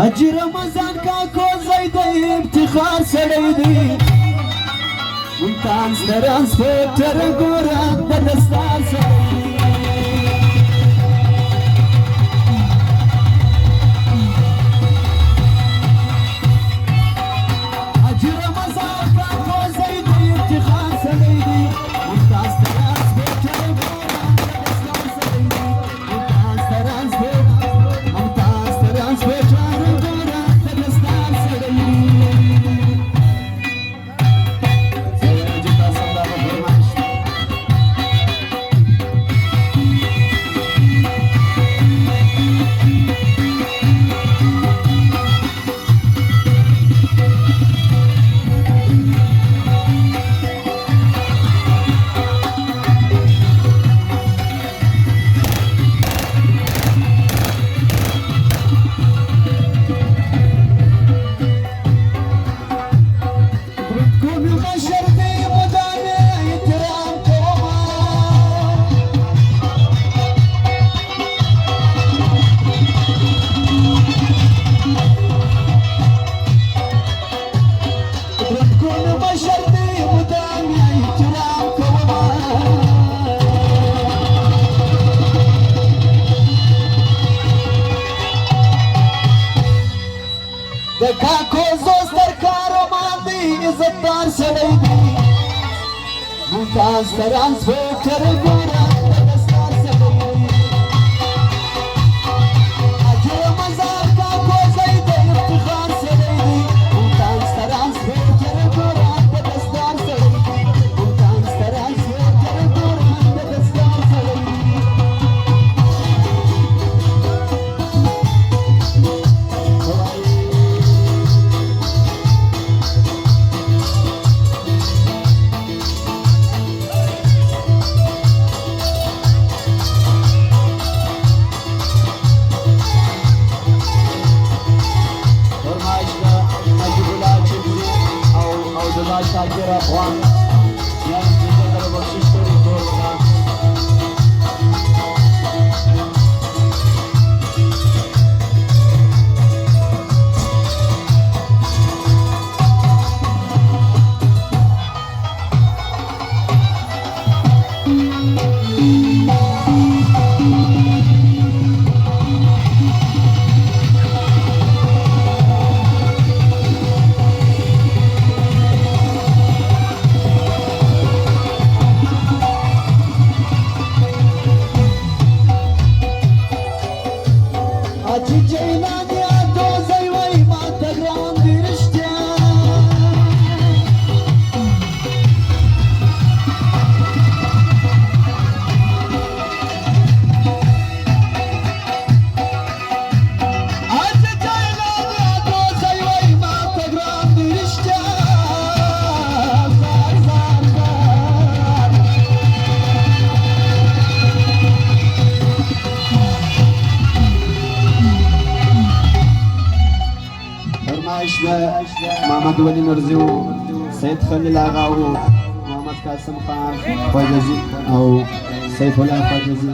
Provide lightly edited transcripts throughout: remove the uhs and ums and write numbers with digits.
اجي رمضان کا کوزای دی افتخار سړی دی ممتاز ترانسپورټر ګوره د دستار سړی دی اجي رمضان کا کوزای دی افتخار سړی دی ممتاز ترانسپورټر ګوره د دستار سړی دی ممتاز ترانسپورټر Kako zostar karoman di izzatdar sड़ई di mumtaz transporter gora dastar sड़ई aaj ramazan ka kozai de iftikhar sड़ई di mumtaz transporter gora dastar sड़ई mumtaz transporter gora dastar sड़ई شاکر افغان یعنی دیگه در بخشش کنید دوستان محمد ولی نرزی و سید خلیل آقا و محمد قاسم خان خواجزی او سیف الله خواجزی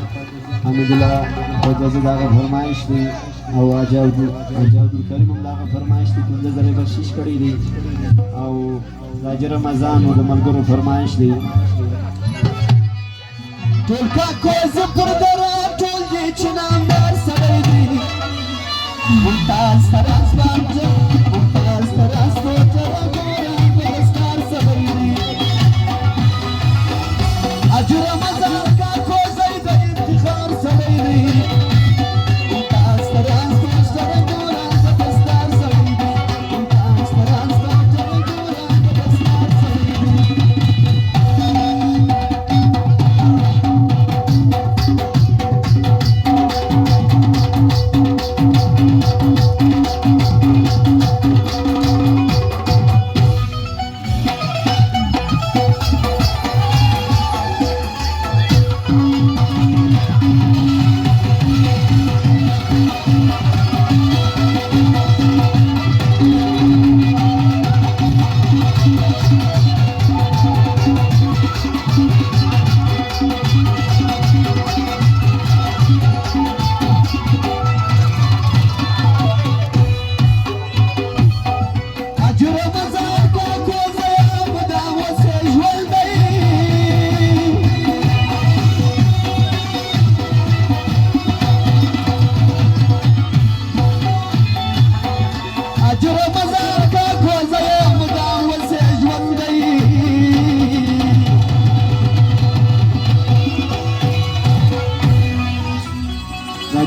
حمیدالله خواجزی داغه فرمایش دی او عجاود کریم هم داغه فرمایش دی 15000 بخشش کړی دی او د رمضان او د ملګرو فرمایش دی ټول کا کوز پر درا ټول دې چې نامدار سړی دی ممتاز ترانسپورټر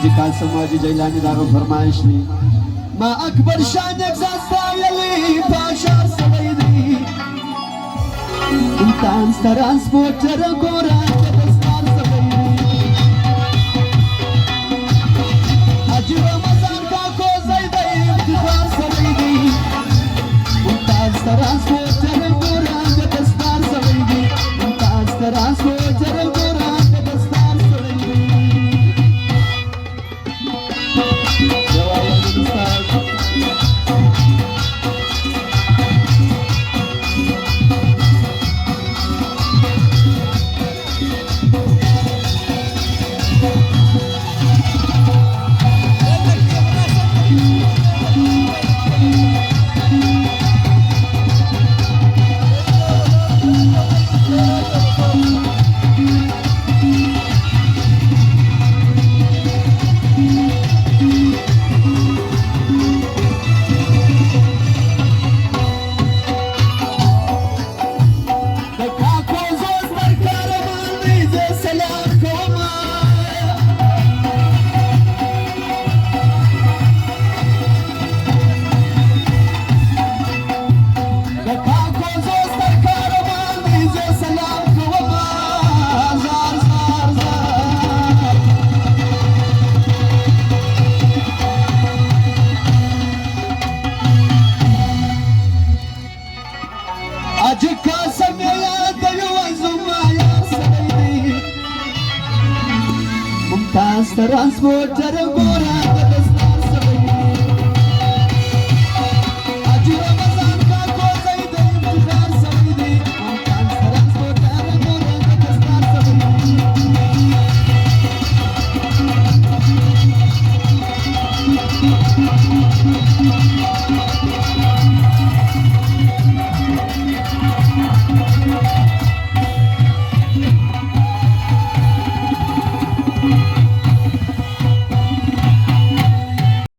حاجی قاسم حاجی جیلانی داغ فرمایش دی ما اکبر شانک زستایلی پاشار سویدی انتانس ترانسپورتر گوران دستار سویدی حاجی رمضان کا کوزای دی افتخار سویدی انتانس ترانسپورتر گوران دستار سویدی انتانس ترانسپورتر گوران دستار سویدی Transporter gora